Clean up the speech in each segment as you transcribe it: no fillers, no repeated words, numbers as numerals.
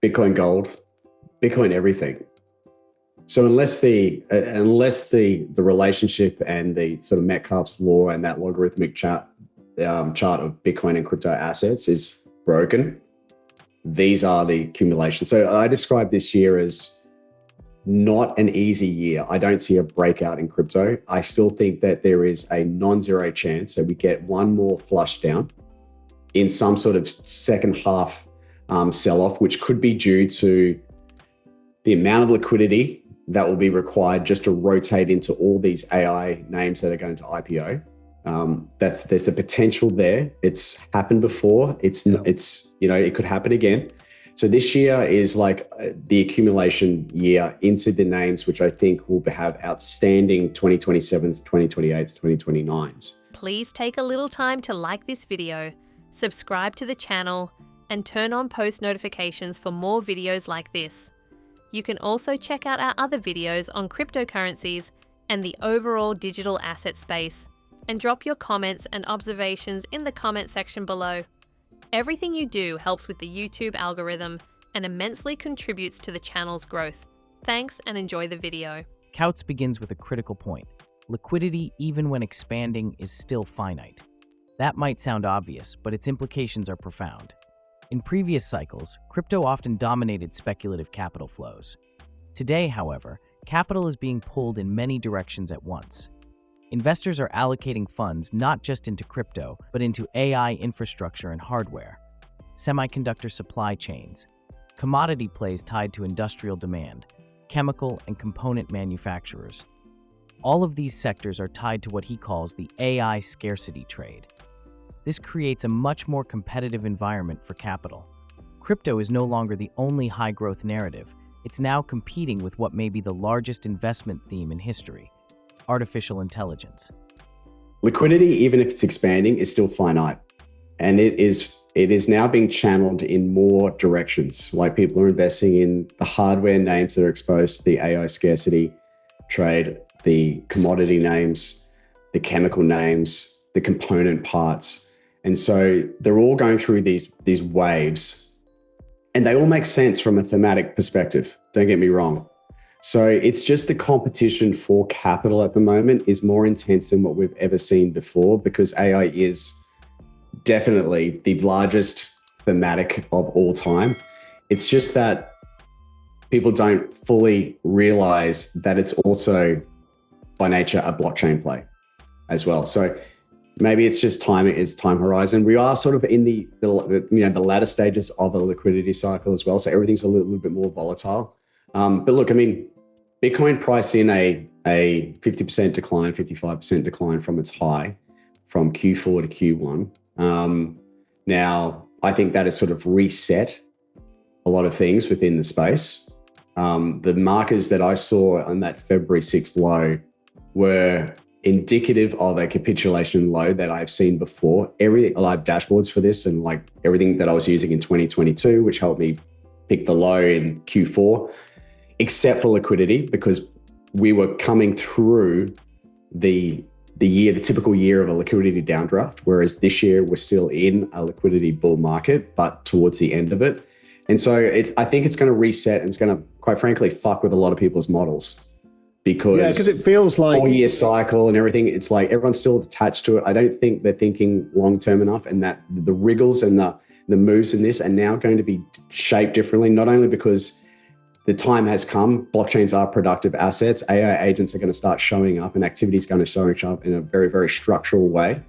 Bitcoin Gold, Bitcoin everything. So unless the relationship and the sort of Metcalfe's law and that logarithmic chart of Bitcoin and crypto assets is broken, these are the accumulation. So I describe this year as not an easy year. I don't see a breakout in crypto. I still think that there is a non-zero chance that we get one more flush down in some sort of second half sell-off, which could be due to the amount of liquidity that will be required just to rotate into all these AI names that are going to IPO. There's a potential there. It's happened before. It could happen again. So this year is like the accumulation year into the names, which I think will have outstanding 2027s, 2028s, 2029s. Please take a little time to like this video, subscribe to the channel, and turn on post notifications for more videos like this. You can also check out our other videos on cryptocurrencies and the overall digital asset space, and drop your comments and observations in the comment section below. Everything you do helps with the YouTube algorithm and immensely contributes to the channel's growth. Thanks and enjoy the video. Coutts begins with a critical point. Liquidity, even when expanding, is still finite. That might sound obvious, but its implications are profound. In previous cycles, crypto often dominated speculative capital flows. Today, however, capital is being pulled in many directions at once. Investors are allocating funds not just into crypto, but into AI infrastructure and hardware, semiconductor supply chains, commodity plays tied to industrial demand, chemical and component manufacturers. All of these sectors are tied to what he calls the AI scarcity trade. This creates a much more competitive environment for capital. Crypto is no longer the only high-growth narrative. It's now competing with what may be the largest investment theme in history: artificial intelligence. Liquidity, even if it's expanding, is still finite. And it is now being channeled in more directions. Like people are investing in the hardware names that are exposed to the AI scarcity trade, the commodity names, the chemical names, the component parts. And so they're all going through these waves, and they all make sense from a thematic perspective. Don't get me wrong. So it's just the competition for capital at the moment is more intense than what we've ever seen before, because AI is definitely the largest thematic of all time. It's just that people don't fully realize that it's also by nature a blockchain play as well. So maybe it's just time horizon. We are sort of in the latter stages of a liquidity cycle as well. So everything's a little bit more volatile. But look, I mean, Bitcoin priced in a 50% decline, 55% decline from its high from Q4 to Q1. Now, I think that has sort of reset a lot of things within the space. The markers that I saw on that February 6th low were indicative of a capitulation low that I've seen before. I have dashboards for this, and like everything that I was using in 2022, which helped me pick the low in Q4. Except for liquidity, because we were coming through the typical year of a liquidity downdraft, whereas this year we're still in a liquidity bull market, but towards the end of it. And so I think it's going to reset, and it's going to, quite frankly, fuck with a lot of people's models, because it feels like 4-year cycle and everything. It's like everyone's still attached to it. I don't think they're thinking long term enough, and that the wriggles and the moves in this are now going to be shaped differently, not only because the time has come. Blockchains are productive assets. AI agents are going to start showing up, and activity is going to show up in a very, very structural way.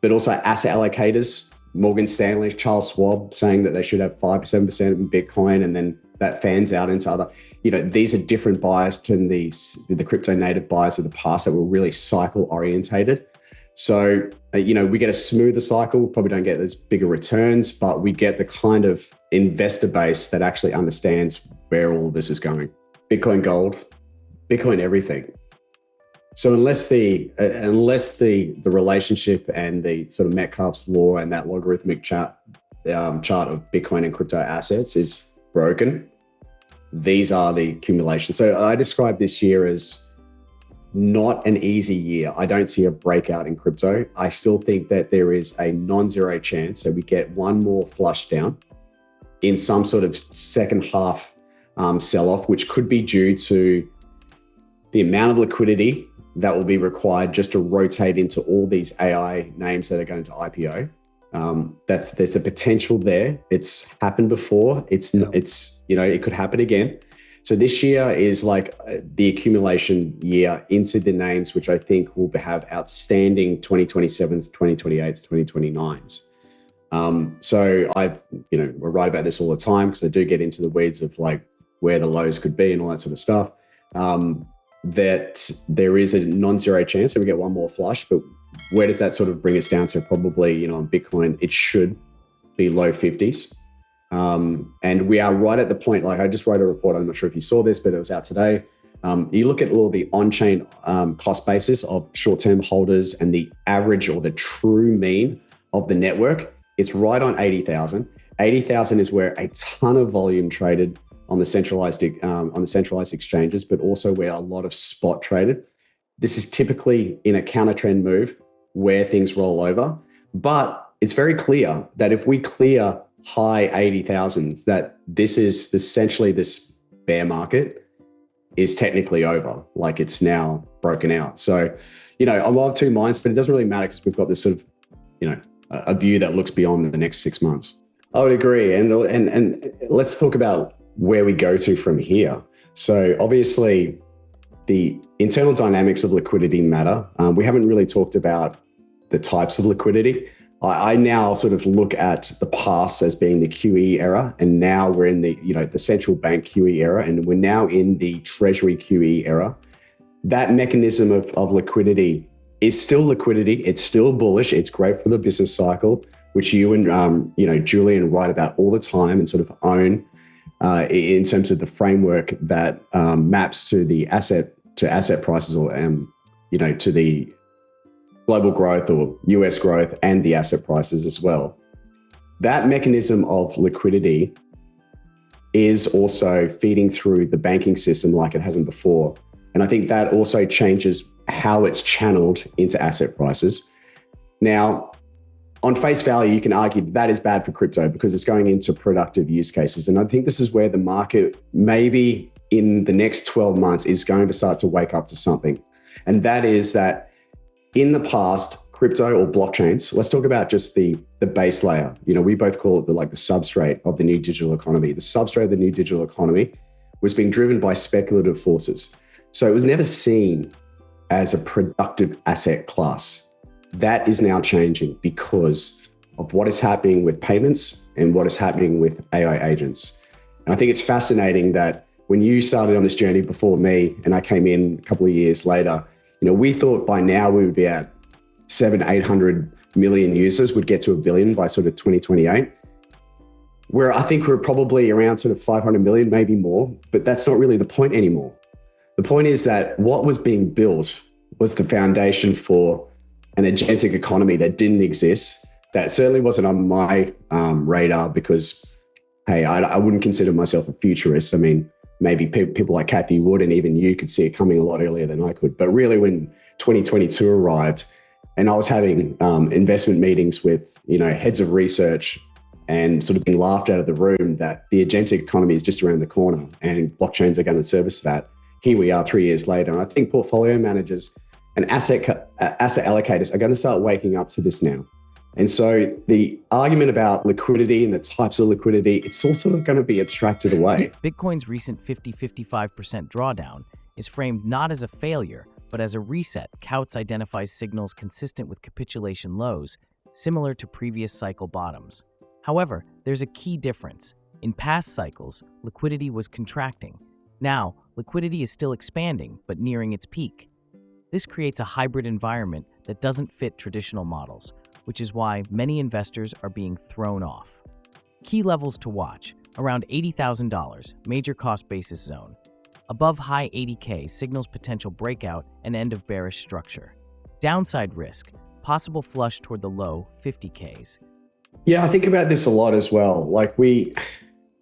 But also asset allocators, Morgan Stanley, Charles Schwab saying that they should have 5-7% in Bitcoin, and then that fans out into other, these are different buyers to the crypto native buyers of the past that were really cycle orientated. So, we get a smoother cycle, probably don't get as bigger returns, but we get the kind of investor base that actually understands where all of this is going. Bitcoin Gold, Bitcoin everything. So unless the relationship and the sort of Metcalfe's law and that logarithmic chart of Bitcoin and crypto assets is broken, these are the accumulation. So I describe this year as not an easy year. I don't see a breakout in crypto. I still think that there is a non-zero chance that we get one more flush down in some sort of second half sell-off, which could be due to the amount of liquidity that will be required just to rotate into all these AI names that are going to IPO. There's a potential there. It's happened before. It's it could happen again. So this year is like the accumulation year into the names, which I think will have outstanding 2027s, 2028s, 2029s. So we're right about this all the time because I do get into the weeds of like where the lows could be and all that sort of stuff. That there is a non-zero chance that we get one more flush, but where does that sort of bring us down to? Probably, on Bitcoin, it should be low 50s. And we are right at the point, like I just wrote a report, I'm not sure if you saw this, but it was out today. You look at all the on-chain cost basis of short-term holders and the average or the true mean of the network, it's right on 80,000. 80,000 is where a ton of volume traded on the centralized exchanges, but also where a lot of spot traded. This is typically in a counter trend move where things roll over, but it's very clear that if we clear high 80,000s, that this is essentially this bear market is technically over, like it's now broken out. So, I'm of two minds, but it doesn't really matter because we've got this sort of, a view that looks beyond the next 6 months. I would agree. And let's talk about where we go to from here. So obviously the internal dynamics of liquidity matter. We haven't really talked about the types of liquidity. I now sort of look at the past as being the QE era, and now we're in the, the central bank QE era, and we're now in the treasury QE era. That mechanism of liquidity is still liquidity. It's still bullish. It's great for the business cycle, which you and, Julian write about all the time and sort of own in terms of the framework that maps to the asset prices or, to the global growth or US growth and the asset prices as well. That mechanism of liquidity is also feeding through the banking system like it hasn't before. And I think that also changes how it's channeled into asset prices. Now, on face value, you can argue that is bad for crypto because it's going into productive use cases. And I think this is where the market maybe in the next 12 months is going to start to wake up to something. And that is that in the past, crypto or blockchains, let's talk about just the base layer. We both call it the substrate of the new digital economy. The substrate of the new digital economy was being driven by speculative forces. So it was never seen as a productive asset class. That is now changing because of what is happening with payments and what is happening with AI agents. And I think it's fascinating that when you started on this journey before me and I came in a couple of years later, we thought by now we would be at 700-800 million users, would get to 1 billion by sort of 2028. Where I think we're probably around sort of 500 million, maybe more, but that's not really the point anymore. The point is that what was being built was the foundation for an agentic economy that didn't exist. That certainly wasn't on my radar because, hey, I wouldn't consider myself a futurist. I mean, maybe people like Kathy would, and even you could see it coming a lot earlier than I could. But really when 2022 arrived and I was having investment meetings with, heads of research and sort of being laughed out of the room that the agentic economy is just around the corner and blockchains are going to service that. Here we are 3 years later. And I think portfolio managers and asset allocators are going to start waking up to this now. And so the argument about liquidity and the types of liquidity, it's all sort of going to be abstracted away. Bitcoin's recent 50-55% drawdown is framed not as a failure, but as a reset. Coutts identifies signals consistent with capitulation lows, similar to previous cycle bottoms. However, there's a key difference. In past cycles, liquidity was contracting. Now, liquidity is still expanding, but nearing its peak. This creates a hybrid environment that doesn't fit traditional models, which is why many investors are being thrown off. Key levels to watch: around $80,000, major cost basis zone. Above high 80K signals potential breakout and end of bearish structure. Downside risk: possible flush toward the low 50Ks. Yeah, I think about this a lot as well. Like we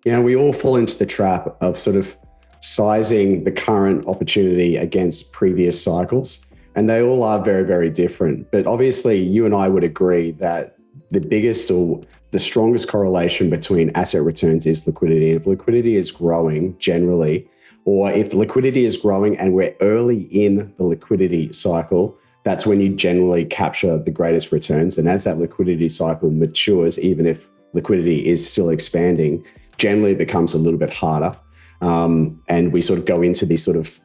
all fall into the trap of sort of sizing the current opportunity against previous cycles. And they all are very, very different. But obviously, you and I would agree that the biggest or the strongest correlation between asset returns is liquidity. If liquidity is growing generally, or if liquidity is growing and we're early in the liquidity cycle, that's when you generally capture the greatest returns. And as that liquidity cycle matures, even if liquidity is still expanding, generally it becomes a little bit harder. And we sort of go into these sort of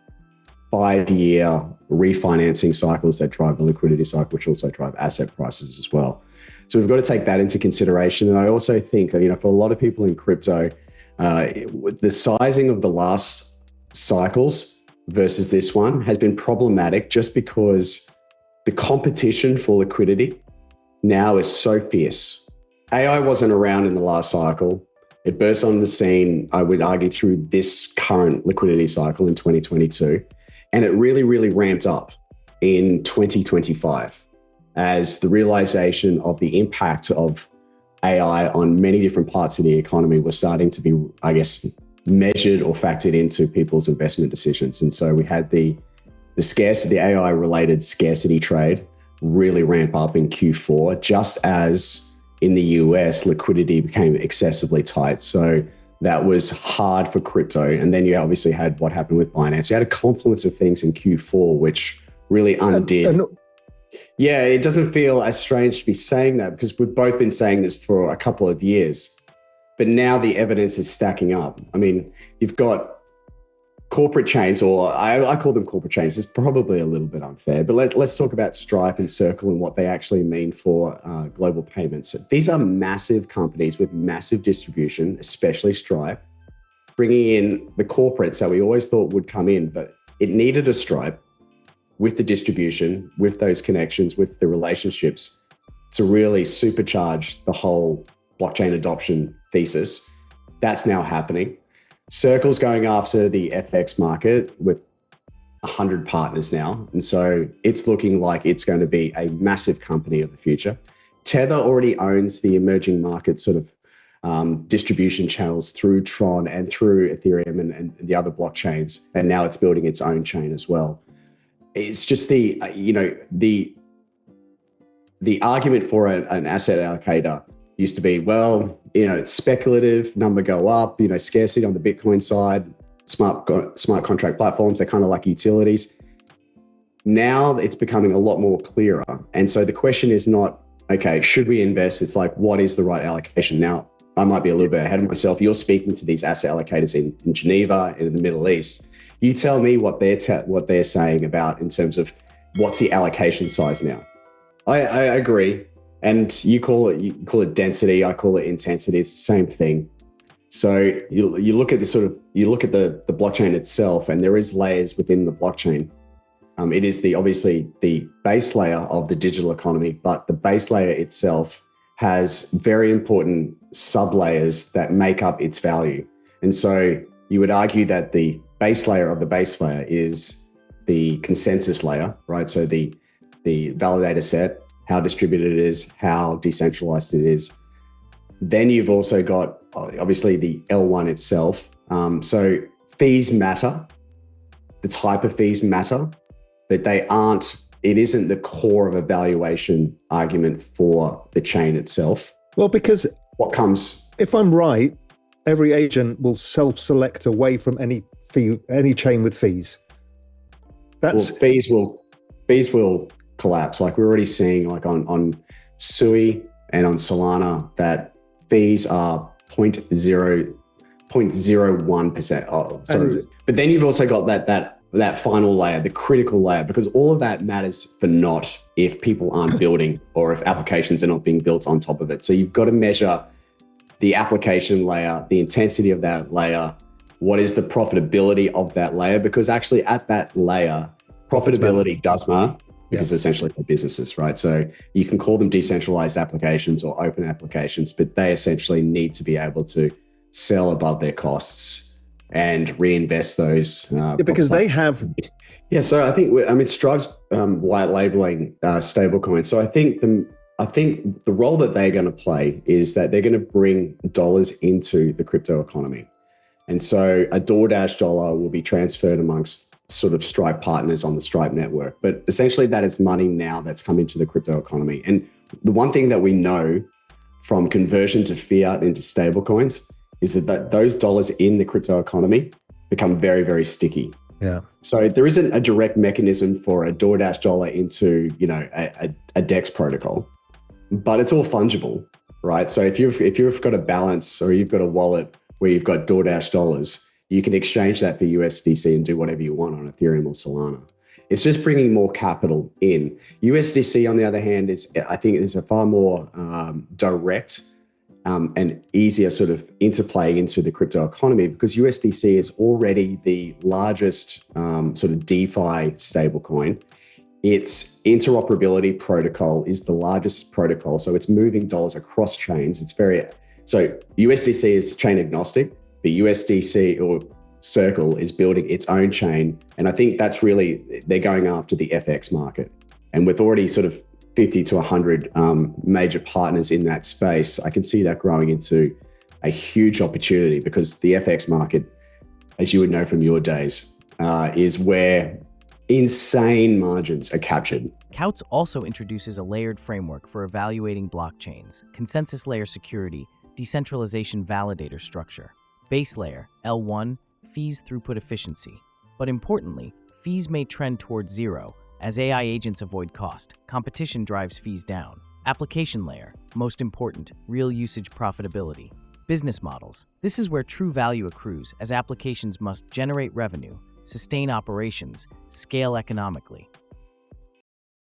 5-year refinancing cycles that drive the liquidity cycle, which also drive asset prices as well. So we've got to take that into consideration. And I also think, you know, for a lot of people in crypto, the sizing of the last cycles versus this one has been problematic just because the competition for liquidity now is so fierce. AI wasn't around in the last cycle. It burst on the scene, I would argue, through this current liquidity cycle in 2022. And it really, really ramped up in 2025 as the realization of the impact of AI on many different parts of the economy was starting to be, I guess, measured or factored into people's investment decisions. And so we had the scarcity, the AI-related scarcity trade really ramp up in Q4, just as in the US, liquidity became excessively tight. So that was hard for crypto. And then you obviously had what happened with Binance. You had a confluence of things in Q4, which really undid. Yeah, it doesn't feel as strange to be saying that because we've both been saying this for a couple of years. But now the evidence is stacking up. I mean, you've got corporate chains, or I call them corporate chains. It's probably a little bit unfair, but let's talk about Stripe and Circle and what they actually mean for global payments. These are massive companies with massive distribution, especially Stripe, bringing in the corporates that we always thought would come in, but it needed a Stripe with the distribution, with those connections, with the relationships to really supercharge the whole blockchain adoption thesis. That's now happening. Circle's going after the FX market with 100 partners now. And so it's looking like it's going to be a massive company of the future. Tether already owns the emerging market sort of distribution channels through Tron and through Ethereum and the other blockchains. And now it's building its own chain as well. It's just the argument for an asset allocator used to be, well, you know, it's speculative, number go up, you know, scarcity on the Bitcoin side, smart contract platforms, they're kind of like utilities. Now it's becoming a lot more clearer. And so the question is not, okay, should we invest? It's like, what is the right allocation? Now, I might be a little bit ahead of myself. You're speaking to these asset allocators in Geneva and in the Middle East. You tell me what they're saying about in terms of what's the allocation size now. I agree. And you call it density, I call it intensity. It's the same thing. So you look at the the blockchain itself, and there is layers within the blockchain. It is obviously the base layer of the digital economy, but the base layer itself has very important sub layers that make up its value. And so you would argue that the base layer of the base layer is the consensus layer, right? So the validator set, how distributed it is, how decentralized it is. Then you've also got obviously the L1 itself. So fees matter, the type of fees matter, but it isn't the core of a valuation argument for the chain itself. Well, because if I'm right, every agent will self-select away from any chain with fees. Fees will collapse. Like we're already seeing, like on Sui and on Solana, that fees are 0.01%. But then you've also got that final layer, the critical layer, because all of that matters for not if people aren't building or if applications are not being built on top of it. So you've got to measure the application layer, the intensity of that layer, what is the profitability of that layer, because actually at that layer, profitability does matter. Because essentially they're businesses, right? So you can call them decentralized applications or open applications, but they essentially need to be able to sell above their costs and reinvest those. Because they have. Yeah, so I think Stripe's white labeling stablecoins. So I think the role that they're going to play is that they're going to bring dollars into the crypto economy, and so a DoorDash dollar will be transferred amongst sort of Stripe partners on the Stripe network. But essentially that is money now that's come into the crypto economy. And the one thing that we know from conversion to fiat into stablecoins is that those dollars in the crypto economy become very, very sticky. Yeah. So there isn't a direct mechanism for a DoorDash dollar into, a DEX protocol, but it's all fungible, right? So if you've got a balance or you've got a wallet where you've got DoorDash dollars, you can exchange that for USDC and do whatever you want on Ethereum or Solana. It's just bringing more capital in. USDC, on the other hand, I think is a far more direct and easier sort of interplay into the crypto economy, because USDC is already the largest sort of DeFi stablecoin. Its interoperability protocol is the largest protocol, so it's moving dollars across chains. So USDC is chain agnostic, but USDC or Circle is building its own chain, and I think that's really, they're going after the FX market. And with already sort of 50 to 100 major partners in that space, I can see that growing into a huge opportunity, because the FX market, as you would know from your days, is where insane margins are captured. Coutts also introduces a layered framework for evaluating blockchains: consensus layer security, decentralization validator structure. Base layer, L1, fees throughput efficiency. But importantly, fees may trend towards zero. As AI agents avoid cost, competition drives fees down. Application layer, most important, real usage profitability. Business models. This is where true value accrues, as applications must generate revenue, sustain operations, scale economically.